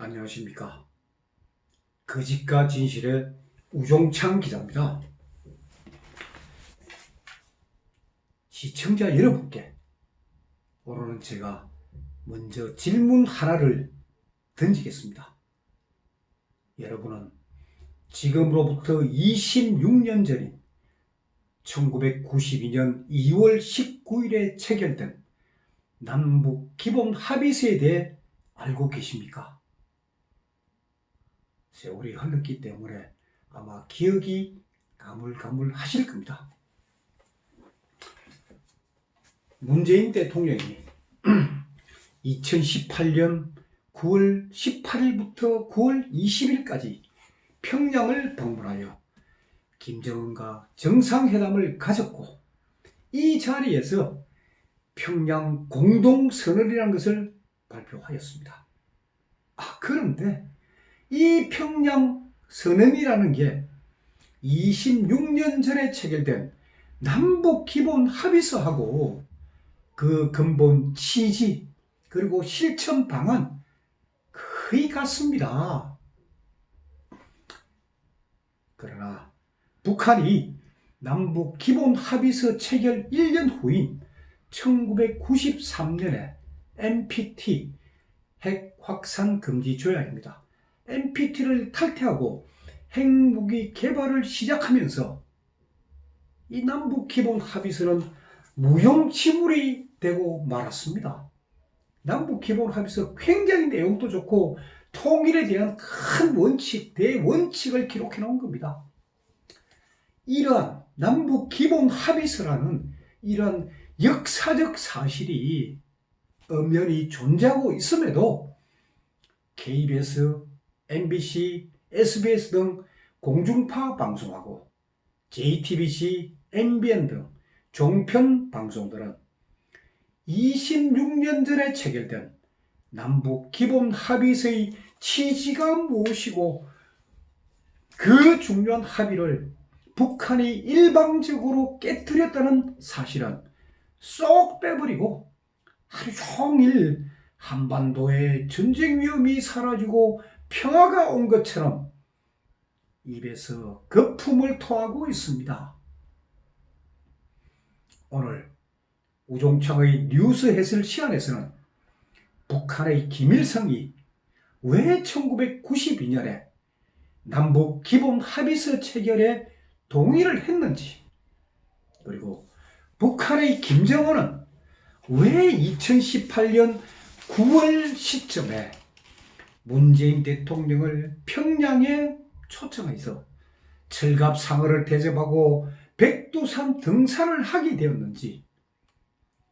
안녕하십니까. 거짓과 진실의 우종창 기자입니다. 시청자 여러분께 오늘은 제가 먼저 질문 하나를 던지겠습니다. 여러분은 지금으로부터 26년 전인 1992년 2월 19일에 체결된 남북 기본 합의서에 대해 알고 계십니까? 세월이 흘렀기 때문에 아마 기억이 가물가물하실 겁니다. 문재인 대통령이 2018년 9월 18일부터 9월 20일까지 평양을 방문하여 김정은과 정상회담을 가졌고, 이 자리에서 평양 공동선언이라는 것을 발표하였습니다. 그런데 이 평양 선언이라는 게 26년 전에 체결된 남북 기본 합의서하고 그 근본 취지 그리고 실천 방안 거의 같습니다. 그러나 북한이 남북 기본 합의서 체결 1년 후인 1993년에 NPT 핵 확산 금지 조약입니다. NPT를 탈퇴하고 핵무기 개발을 시작하면서 이 남북 기본 합의서는 무용지물이 되고 말았습니다. 남북 기본 합의서 굉장히 내용도 좋고 통일에 대한 큰 원칙, 대원칙을 기록해 놓은 겁니다. 이러한 남북 기본 합의서라는 이러한 역사적 사실이 엄연히 존재하고 있음에도 KBS, MBC, SBS 등 공중파 방송하고 JTBC, MBN 등 종편 방송들은 26년 전에 체결된 남북 기본 합의서의 취지가 무엇이고 그 중요한 합의를 북한이 일방적으로 깨뜨렸다는 사실은 쏙 빼버리고 하루 종일 한반도의 전쟁 위험이 사라지고 평화가 온 것처럼 입에서 거품을 토하고 있습니다. 오늘 우종창의 뉴스 해설 시간에서는 북한의 김일성이 왜 1992년에 남북 기본 합의서 체결에 동의를 했는지, 그리고 북한의 김정은은 왜 2018년 9월 시점에 문재인 대통령을 평양에 초청해서 철갑상어를 대접하고 백두산 등산을 하게 되었는지,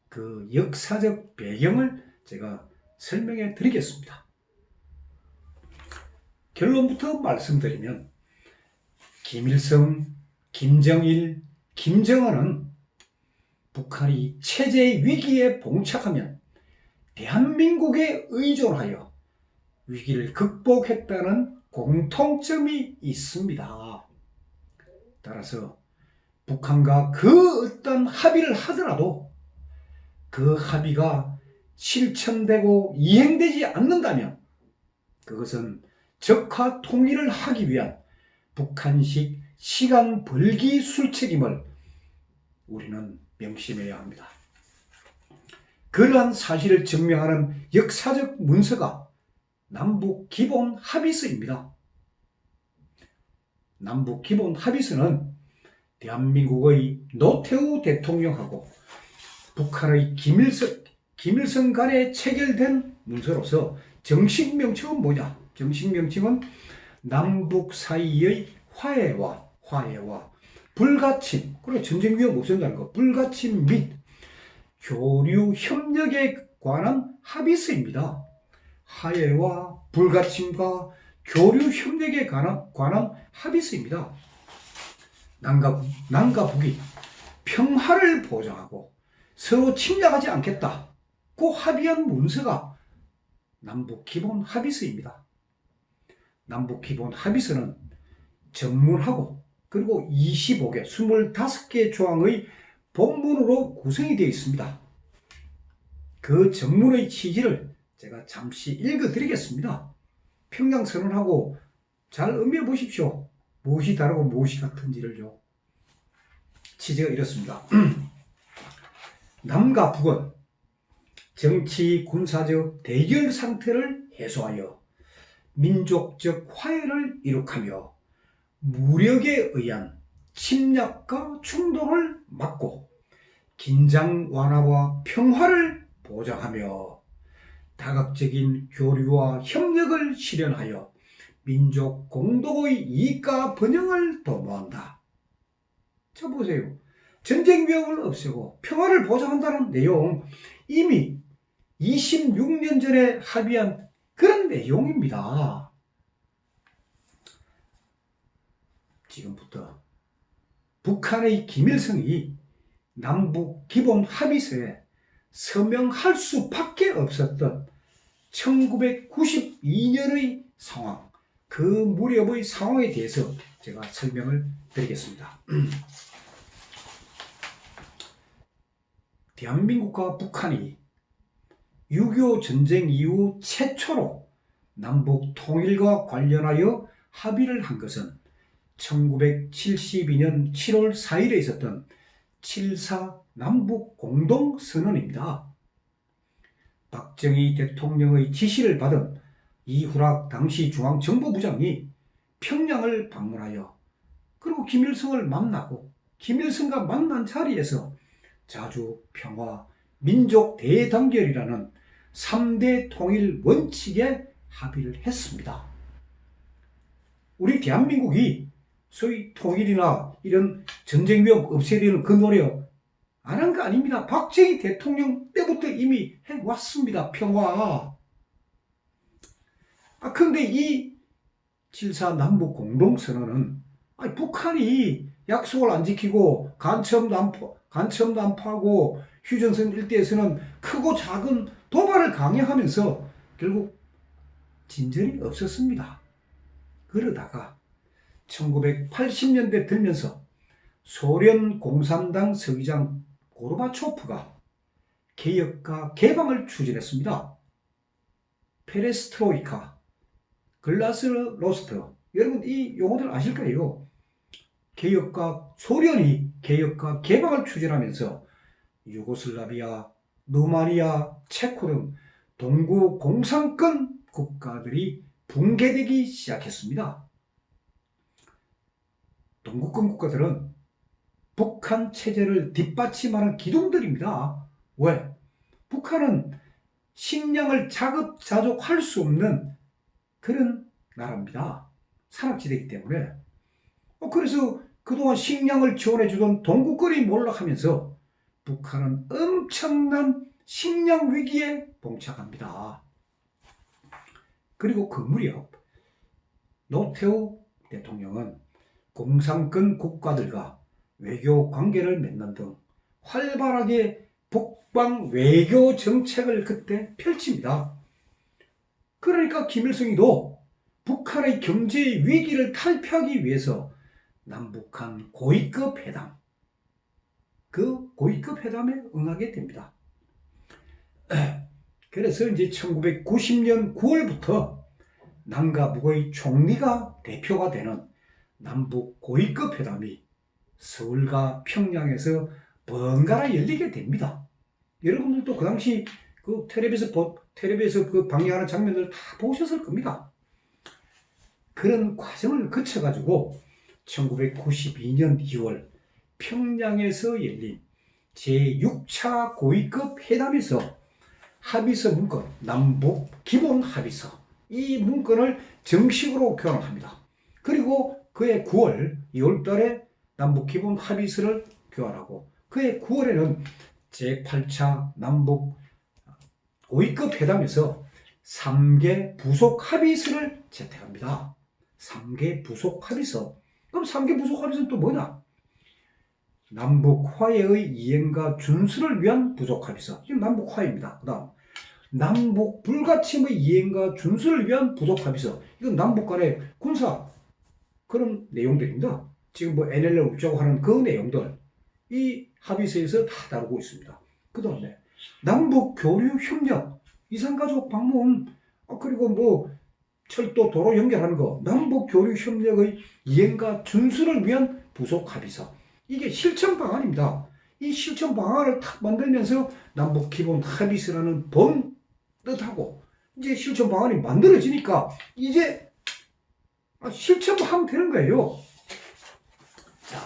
그 역사적 배경을 제가 설명해 드리겠습니다. 결론부터 말씀드리면 김일성, 김정일, 김정은은 북한이 체제 위기에 봉착하면 대한민국에 의존하여 위기를 극복했다는 공통점이 있습니다. 따라서 북한과 그 어떤 합의를 하더라도 그 합의가 실천되고 이행되지 않는다면 그것은 적화 통일을 하기 위한 북한식 시간 벌기 술책임을 우리는 명심해야 합니다. 그러한 사실을 증명하는 역사적 문서가 남북 기본 합의서입니다. 남북 기본 합의서는 대한민국의 노태우 대통령하고 북한의 김일성 간에 체결된 문서로서 정식 명칭은 뭐냐? 정식 명칭은 남북 사이의 화해와 불가침, 그리고 전쟁 위험 없앤다는 거, 불가침 및 교류 협력에 관한 합의서입니다. 화해와 불가침과 교류 협력에 관한 합의서입니다. 남과 북이 평화를 보장하고 서로 침략하지 않겠다고 합의한 문서가 남북 기본 합의서입니다. 남북 기본 합의서는 전문하고 그리고 25개, 25개 조항의 본문으로 구성이 되어 있습니다. 그 전문의 취지를 제가 잠시 읽어드리겠습니다. 평양선언하고 잘 음미해 보십시오. 무엇이 다르고 무엇이 같은지를요. 취지가 이렇습니다. 남과 북은 정치 군사적 대결 상태를 해소하여 민족적 화해를 이룩하며 무력에 의한 침략과 충돌을 막고 긴장 완화와 평화를 보장하며 다각적인 교류와 협력을 실현하여 민족 공동의 이익과 번영을 도모한다. 자 보세요. 전쟁 위협을 없애고 평화를 보장한다는 내용 이미 26년 전에 합의한 그런 내용입니다. 지금부터 북한의 김일성이 남북 기본 합의서에 서명할 수밖에 없었던 1992년의 상황, 그 무렵의 상황에 대해서 제가 설명을 드리겠습니다. 대한민국과 북한이 6.25 전쟁 이후 최초로 남북 통일과 관련하여 합의를 한 것은 1972년 7월 4일에 있었던 7.4 남북 공동선언입니다. 박정희 대통령의 지시를 받은 이후락 당시 중앙정보부장이 평양을 방문하여 그리고 김일성을 만나고 김일성과 만난 자리에서 자주 평화, 민족 대단결이라는 3대 통일 원칙에 합의를 했습니다. 우리 대한민국이 소위 통일이나 이런 전쟁 위협 없애야 되는 그 노력 안 한 거 아닙니다. 박정희 대통령 때부터 이미 해왔습니다. 평화. 그런데 이 7.4 남북 공동선언은 북한이 약속을 안 지키고 간첩 난파하고 휴전선 일대에서는 크고 작은 도발을 강행하면서 결국 진전이 없었습니다. 그러다가 1980년대 들면서 소련 공산당 서기장 고르바초프가 개혁과 개방을 추진했습니다. 페레스트로이카, 글라스노스트, 여러분 이 용어들 아실 거예요. 소련이 개혁과 개방을 추진하면서 유고슬라비아, 루마니아, 체코 등 동구 공산권 국가들이 붕괴되기 시작했습니다. 동구권 국가들은 북한 체제를 뒷받침하는 기둥들입니다. 왜? 북한은 식량을 자급자족할 수 없는 그런 나라입니다. 산악지대이기 때문에. 그래서 그동안 식량을 지원해주던 동구권이 몰락하면서 북한은 엄청난 식량 위기에 봉착합니다. 그리고 그 무렵 노태우 대통령은 공산권 국가들과 외교 관계를 맺는 등 활발하게 북방 외교 정책을 그때 펼칩니다. 그러니까 김일성이도 북한의 경제 위기를 탈피하기 위해서 남북한 고위급 회담, 그 고위급 회담에 응하게 됩니다. 그래서 이제 1990년 9월부터 남과 북의 총리가 대표가 되는 남북 고위급 회담이 서울과 평양에서 번갈아 열리게 됩니다. 여러분들도 그 당시 그 텔레비에서 그 방영하는 장면들 다 보셨을 겁니다. 그런 과정을 거쳐가지고 1992년 2월 평양에서 열린 제6차 고위급 회담에서 합의서 문건, 남북 기본 합의서, 이 문건을 정식으로 교환합니다. 그리고 그해 2월 달에 남북 기본 합의서를 교환하고 그해 9월에는 제8차 남북 고위급 회담에서 3개 부속 합의서를 채택합니다. 3개 부속 합의서. 그럼 3개 부속 합의서는 또 뭐냐? 남북 화해의 이행과 준수를 위한 부속 합의서. 지금 남북 화해입니다. 그 다음 남북 불가침의 이행과 준수를 위한 부속 합의서. 이건 남북 간의 군사 그런 내용들입니다. 지금 뭐 NLL 우쩌고 하는 그 내용들 이 합의서에서 다 다루고 있습니다. 그 다음에 남북 교류 협력, 이산가족 방문, 그리고 뭐 철도, 도로 연결하는 거, 남북 교류 협력의 이행과 준수를 위한 부속 합의서. 이게 실천 방안입니다. 이 실천 방안을 탁 만들면서 남북 기본 합의서라는 본 뜻하고 이제 실천 방안이 만들어지니까 이제 실천하면 되는 거예요. 자,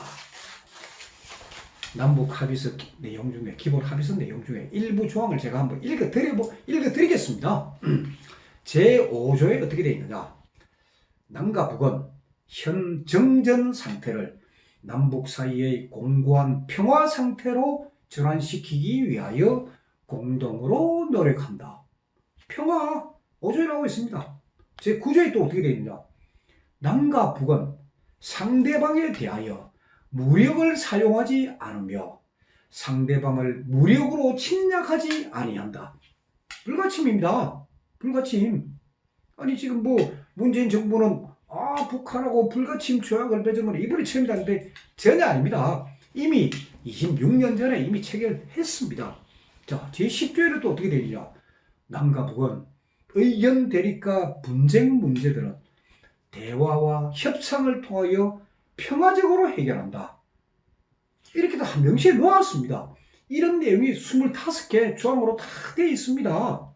남북 합의서 내용 중에, 기본 합의서 내용 중에 일부 조항을 제가 한번 읽어드리겠습니다. 제5조에 어떻게 되어 있느냐. 남과 북은 현 정전 상태를 남북 사이의 공고한 평화 상태로 전환시키기 위하여 공동으로 노력한다. 평화 5조에 나와 있습니다. 제9조에 또 어떻게 되어 있느냐. 남과 북은 상대방에 대하여 무력을 사용하지 않으며 상대방을 무력으로 침략하지 아니한다. 불가침입니다. 불가침. 아니 지금 문재인 정부는 북한하고 불가침 조약을 맺으면 이번에 처음이다 하는데 전혀 아닙니다. 이미 26년 전에 이미 체결했습니다. 자, 제10조에는 또 어떻게 되느냐. 남과 북은 의견 대립과 분쟁 문제들은 대화와 협상을 통하여 평화적으로 해결한다. 이렇게 다 명시해 놓았습니다. 이런 내용이 25개 조항으로 다 되어 있습니다.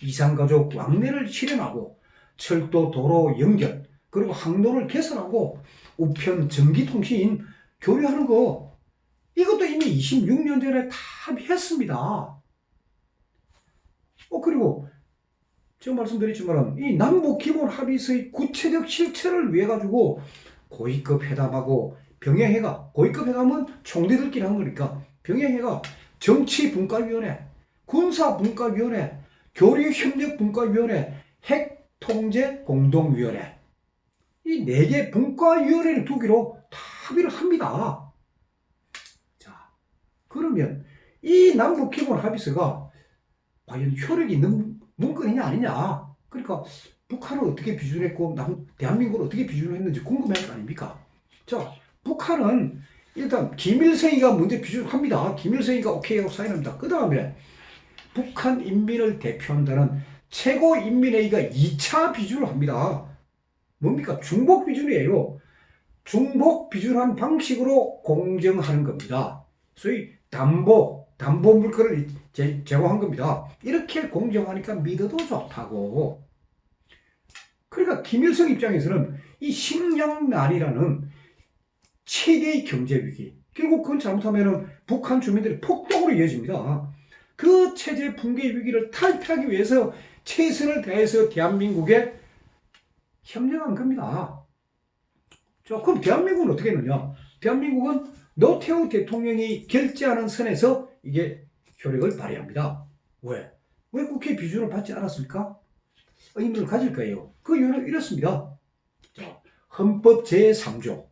이산가족 왕래를 실현하고 철도 도로 연결 그리고 항로를 개선하고 우편 전기통신 교류하는 거 이것도 이미 26년 전에 다 했습니다. 그리고 제가 말씀드렸지만 이 남북 기본 합의서의 구체적 실체를 위해 가지고 고위급 회담하고 병행해가, 고위급 회담은 총리들끼리 하는 거니까 병행해가 정치분과위원회, 군사분과위원회, 교류협력분과위원회, 핵통제공동위원회 이 4개 분과위원회를 두기로 다 합의를 합니다. 자, 그러면 이 남북 기본 합의서가 과연 효력이 있는 문건이냐 아니냐. 그러니까 북한은 어떻게 비준했고 대한민국은 어떻게 비준을 했는지 궁금할 거 아닙니까? 자, 북한은 일단 김일성이가 먼저 비준을 합니다. 김일성이가 오케이 하고 사인합니다. 그 다음에 북한 인민을 대표한다는 최고인민회의가 2차 비준을 합니다. 뭡니까? 중복 비준이에요. 중복 비준한 방식으로 공정하는 겁니다. 소위 담보 물건을 제공한 겁니다. 이렇게 공정하니까 믿어도 좋다고. 그러니까 김일성 입장에서는 이 식량난이라는 최대의 경제위기, 결국 그건 잘못하면 북한 주민들의 폭동으로 이어집니다. 그 체제 붕괴 위기를 탈피하기 위해서 최선을 다해서 대한민국에 협력한 겁니다. 자, 그럼 대한민국은 어떻게 했느냐? 대한민국은 노태우 대통령이 결재하는 선에서 이게 효력을 발휘합니다. 왜? 왜 국회 비준을 받지 않았을까? 의문을 가질 거예요. 그 이유는 이렇습니다. 자, 헌법 제3조.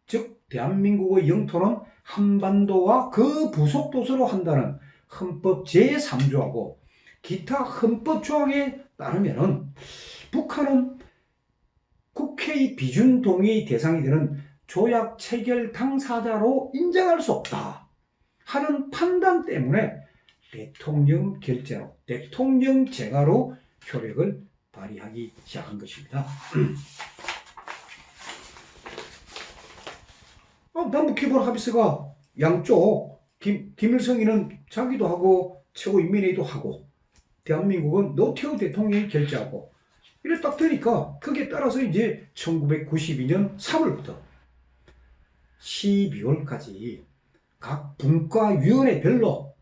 즉, 대한민국의 영토는 한반도와 그 부속 도서로 한다는 헌법 제3조하고 기타 헌법 조항에 따르면 북한은 국회의 비준 동의 대상이 되는 조약 체결 당사자로 인정할 수 없다 하는 판단 때문에 대통령 결재로, 대통령 재가로 효력을 발휘하기 시작한 것입니다. 남북 기본 합의서가 양쪽 김일성이는 자기도 하고 최고인민회의도 하고 대한민국은 노태우 대통령이 결재하고 이래 딱 되니까 거기에 따라서 이제 1992년 3월부터 12월까지 각 분과위원회별로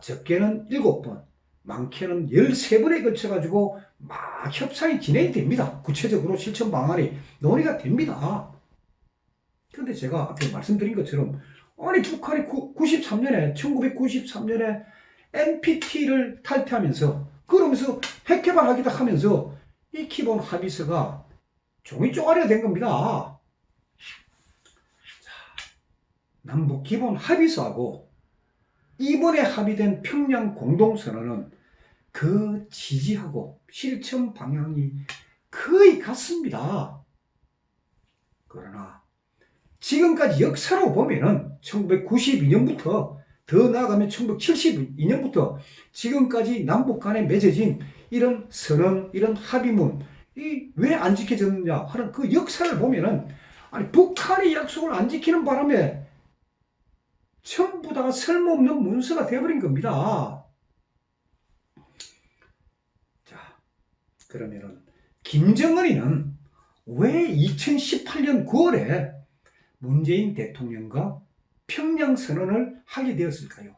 적게는 7번, 많게는 13번에 걸쳐가지고 막 협상이 진행이 됩니다. 구체적으로 실천 방안이 논의가 됩니다. 그런데 제가 앞에 말씀드린 것처럼 아니 북한이 1993년에 NPT를 탈퇴하면서 그러면서 핵개발하기도 하면서 이 기본 합의서가 종이 쪼가리가 된 겁니다. 자, 남북 기본 합의서하고 이번에 합의된 평양 공동선언은 그 지지하고 실천 방향이 거의 같습니다. 그러나 지금까지 역사로 보면은 1992년부터 더 나아가면 1972년부터 지금까지 남북 간에 맺어진 이런 선언, 이런 합의문 이 왜 안 지켜졌느냐 하는 그 역사를 보면은 아니 북한이 약속을 안 지키는 바람에 전부 다 쓸모없는 문서가 되어버린 겁니다. 자, 그러면은 김정은이는 왜 2018년 9월에 문재인 대통령과 평양 선언을 하게 되었을까요?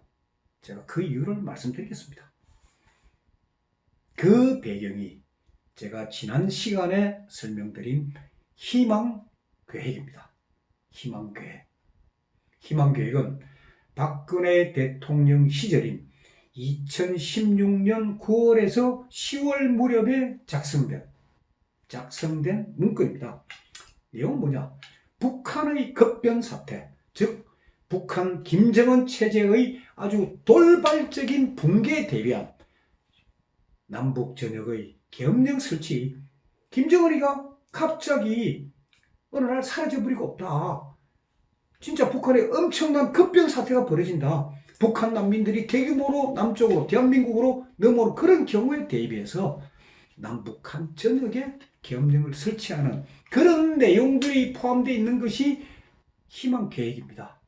제가 그 이유를 말씀드리겠습니다. 그 배경이 제가 지난 시간에 설명드린 희망계획입니다. 희망계획. 희망계획은 박근혜 대통령 시절인 2016년 9월에서 10월 무렵에 작성된 문건입니다. 내용은 뭐냐? 북한의 급변 사태, 즉 북한 김정은 체제의 아주 돌발적인 붕괴에 대비한 남북 전역의 계엄령 설치, 김정은이가 갑자기 어느 날 사라져버리고 없다. 진짜 북한에 엄청난 급변 사태가 벌어진다. 북한 난민들이 대규모로 남쪽으로 대한민국으로 넘어오는 그런 경우에 대비해서 남북한 전역에 계엄령을 설치하는 그런 내용들이 포함되어 있는 것이 희망계획입니다.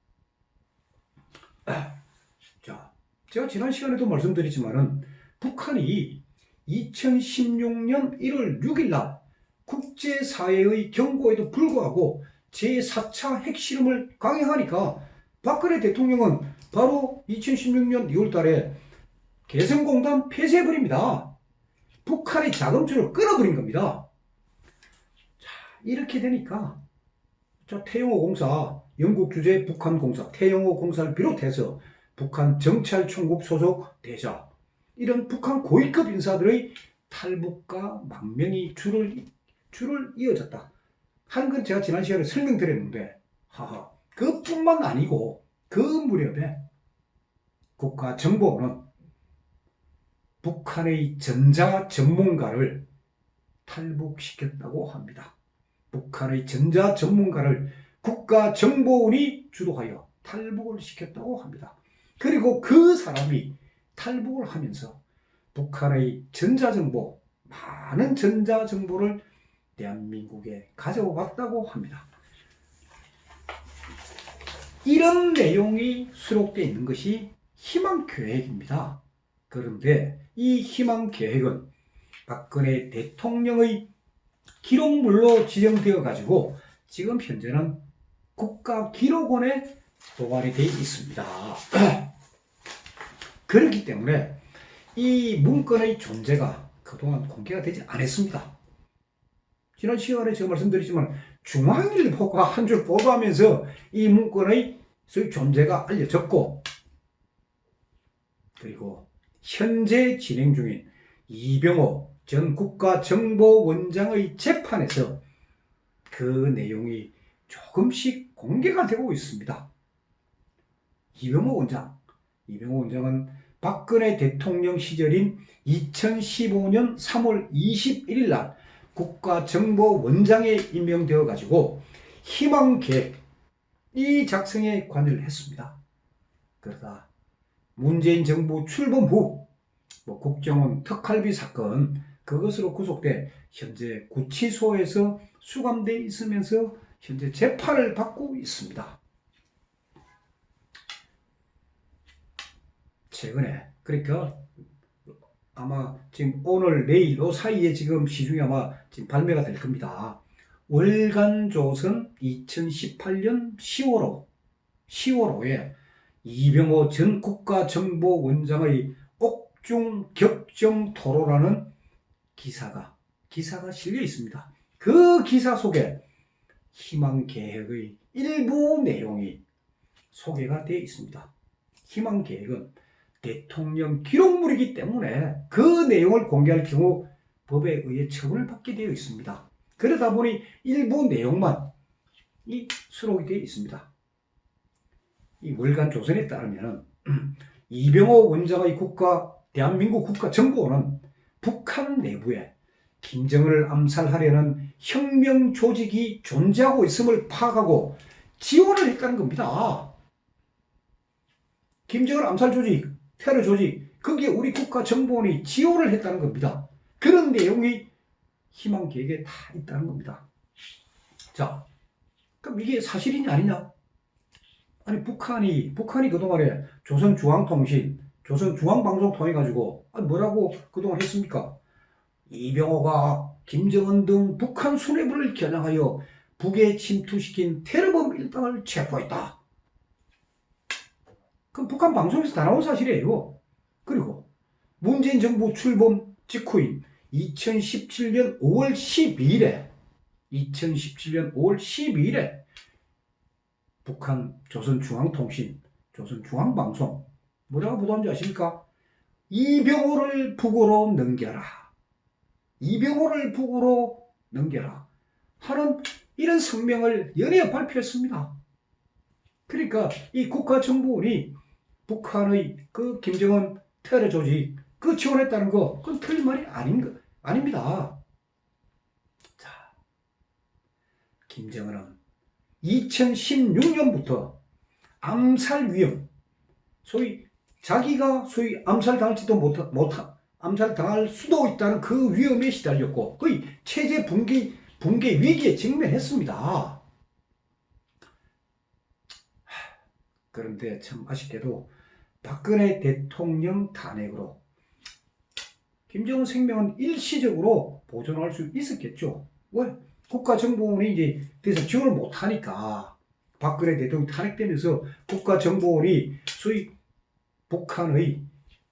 자, 제가 지난 시간에도 말씀드렸지만은 북한이 2016년 1월 6일 날 국제사회의 경고에도 불구하고 제4차 핵실험을 강행하니까 박근혜 대통령은 바로 2016년 2월 달에 개성공단 폐쇄해버립니다. 북한의 자금줄을 끊어버린 겁니다. 자, 이렇게 되니까 태영호 공사, 영국 주재 북한 공사, 태영호 공사를 비롯해서 북한 정찰총국 소속 대자, 이런 북한 고위급 인사들의 탈북과 망명이 줄을 이어졌다 하는 건 제가 지난 시간에 설명드렸는데, 그뿐만 아니고 그 무렵에 국가정보원은 북한의 전자 전문가를 탈북시켰다고 합니다. 북한의 전자 전문가를 국가정보원이 주도하여 탈북을 시켰다고 합니다. 그리고 그 사람이 탈북을 하면서 북한의 전자정보, 많은 전자정보를 대한민국에 가져왔다고 합니다. 이런 내용이 수록되어 있는 것이 희망계획입니다. 그런데 이 희망계획은 박근혜 대통령의 기록물로 지정되어 가지고 지금 현재는 국가기록원에 보관이 되어 있습니다. 그렇기 때문에 이 문건의 존재가 그동안 공개가 되지 않았습니다. 지난 시간에 제가 말씀드렸지만 중앙일보가 한 줄 보도하면서 이 문건의 존재가 알려졌고, 그리고 현재 진행 중인 이병호 전 국가정보원장의 재판에서 그 내용이 조금씩 공개가 되고 있습니다. 이병호 원장은 박근혜 대통령 시절인 2015년 3월 21일 날 국가정보원장에 임명되어 가지고 희망계획 이 작성에 관여를 했습니다. 그러다 문재인 정부 출범 후 국정원 특활비 사건 그것으로 구속돼 현재 구치소에서 수감되어 있으면서 현재 재판을 받고 있습니다. 최근에 그러니까 아마 지금 오늘 내일 이 사이에 지금 시중에 아마 지금 발매가 될 겁니다. 월간조선 2018년 10월호에 이병호 전 국가정보원장의 옥중 격정 토로라는 기사가 실려 있습니다. 그 기사 속에 희망계획의 일부 내용이 소개가 되어 있습니다. 희망계획은 대통령 기록물이기 때문에 그 내용을 공개할 경우 법에 의해 처분을 받게 되어 있습니다. 그러다 보니 일부 내용만 수록이 되어 있습니다. 이 월간조선에 따르면 이병호 원장의 대한민국 국가정보원은 북한 내부에 김정은을 암살하려는 혁명 조직이 존재하고 있음을 파악하고 지원을 했다는 겁니다. 김정은 암살 조직, 테러 조직, 거기에 우리 국가정보원이 지원을 했다는 겁니다. 그런 내용이 희망 계획에 다 있다는 겁니다. 자, 그럼 이게 사실이냐 아니냐? 아니 북한이 그동안에 조선중앙통신, 조선중앙방송 통해 가지고 뭐라고 그동안 했습니까? 이병호가 김정은 등 북한 수뇌부를 겨냥하여 북에 침투시킨 테러범 일당을 체포했다. 그럼 북한 방송에서 다 나온 사실이에요. 그리고 문재인 정부 출범 직후인 2017년 5월 12일에 북한 조선중앙통신, 조선중앙방송 뭐라고 보도한지 아십니까? 이병호를 북으로 넘겨라. 이병호를 북으로 넘겨라. 하는 이런 성명을 연이어 발표했습니다. 그러니까 이 국가정보원이 북한의 그 김정은 테러 조직 그 지원했다는 거 그건 틀린 말이 아닙니다. 자, 김정은은 2016년부터 암살 위험, 자기가 암살당할지도 암살당할 수도 있다는 그 위험에 시달렸고 거의 체제 붕괴 위기에 직면했습니다. 그런데 참 아쉽게도 박근혜 대통령 탄핵으로 김정은 생명은 일시적으로 보존할 수 있었겠죠. 왜? 국가정보원이 이제 그래서 지원을 못하니까 박근혜 대통령 탄핵되면서 국가정보원이 소위 북한의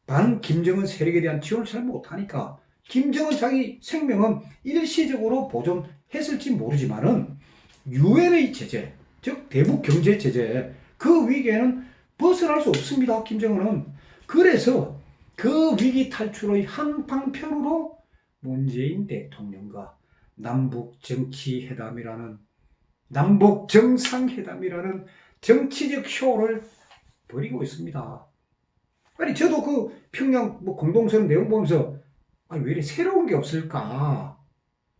반 김정은 세력에 대한 지원을 잘 못하니까 김정은 자기 생명은 일시적으로 보존했을지 모르지만은 유엔의 체제, 즉 대북 경제 체제 그 위기에는 벗어날 수 없습니다. 김정은은. 그래서 그 위기 탈출의 한 방편으로 문재인 대통령과 남북 정상회담이라는 정치적 쇼를 벌이고 있습니다. 아니 저도 그 평양 공동선언 내용 보면서 왜 이렇게 새로운 게 없을까?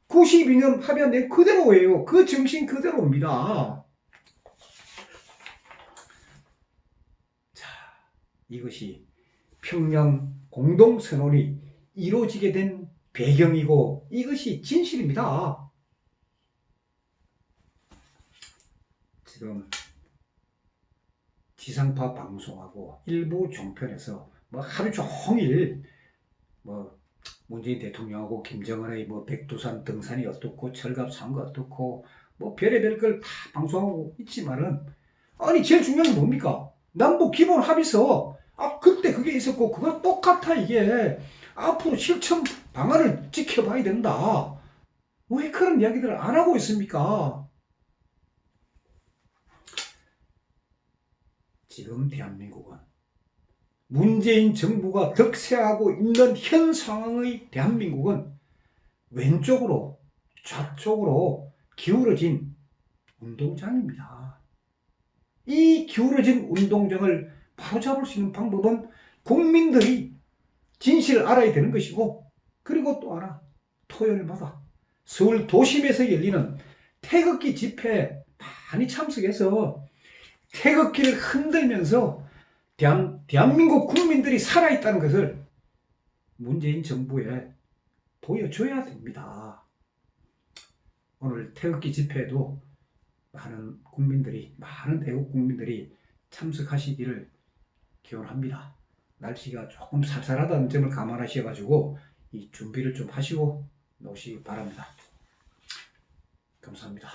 92년 합의한 내용 그대로예요. 그 정신 그대로입니다. 자, 이것이 평양 공동선언이 이루어지게 된 배경이고 이것이 진실입니다. 지금 지상파 방송하고 일부 종편에서 하루 종일 문재인 대통령하고 김정은의 백두산 등산이 어떻고 철갑산거 어떻고 별의별 걸 다 방송하고 있지만은 아니 제일 중요한 게 뭡니까? 남북 기본 합의서 그때 그게 있었고 그거 똑같아 이게 앞으로 실천 방안을 지켜봐야 된다. 왜 그런 이야기들을 안 하고 있습니까? 지금 대한민국은 문재인 정부가 득세하고 있는 현 상황의 대한민국은 왼쪽으로 좌쪽으로 기울어진 운동장입니다. 이 기울어진 운동장을 바로잡을 수 있는 방법은 국민들이 진실을 알아야 되는 것이고 그리고 또 하나 토요일마다 서울 도심에서 열리는 태극기 집회에 많이 참석해서 태극기를 흔들면서 대한민국 국민들이 살아있다는 것을 문재인 정부에 보여줘야 됩니다. 오늘 태극기 집회에도 많은 애국 국민들이 참석하시기를 기원합니다. 날씨가 조금 쌀쌀하다는 점을 감안하셔가지고 이 준비를 좀 하시고 오시기 바랍니다. 감사합니다.